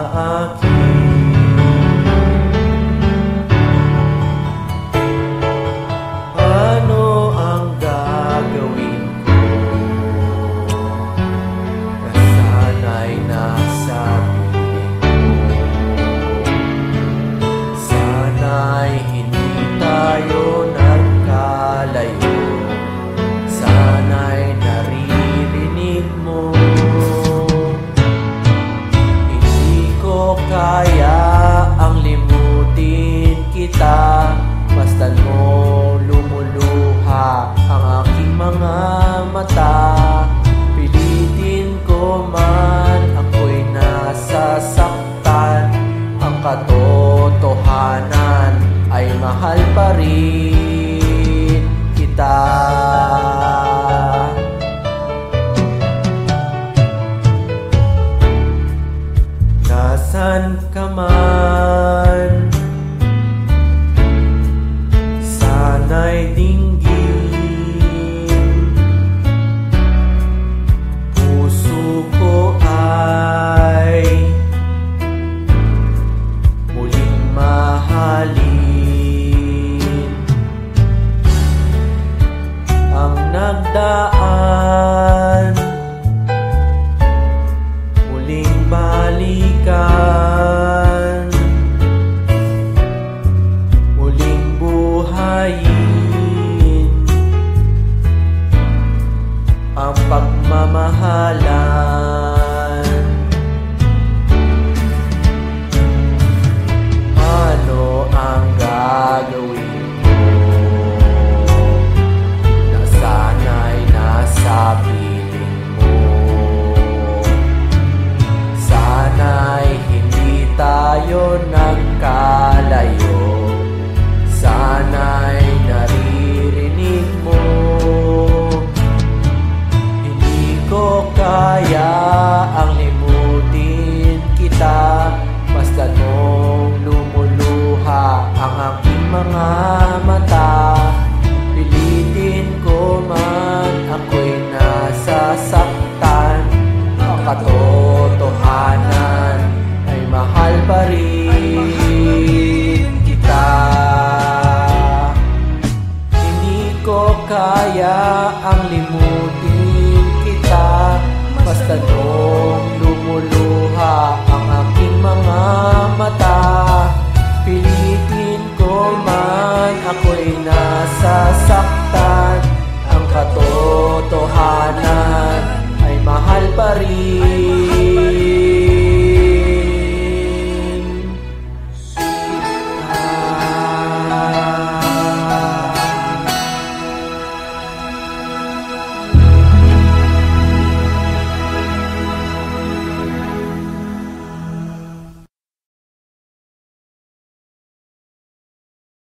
akin. Ano ang gagawin ko? Nasana'y nasa piling ko. Sana'y hindi tayo nagkalayo. Sana'y naririnig mo. Hindi ko kaya ang limutin kita, basta't mo lumuluha ang aking mga mata. Pilitin ko man ako'y nasasaktan, ang katotohanan ay mahal pa rin kita. Nasaan ka man, sana'y dinggin. Puso ko ay muling mahalin. Ang nagdaan muling balikan, muling buhayin ang pagmamahalan. Ano ang gagawin ko? Nasana'y nasa piling mo. Sana'y hindi tayo nagkalayo. Sana'y naririnig mo. Hindi ko kaya ang limutin kita, basta't mong lumuluha ang aking mga mata. Pilitin ko man ako'y nasasaktan, ang katotohanan ay mahal pa rin kita. Hindi ko kaya ang limutin kita, basta't mong lumuluha ang aking mga mata. Pilitin ko man ako'y nasasaktan, ang katotohanan ay mahal pa rin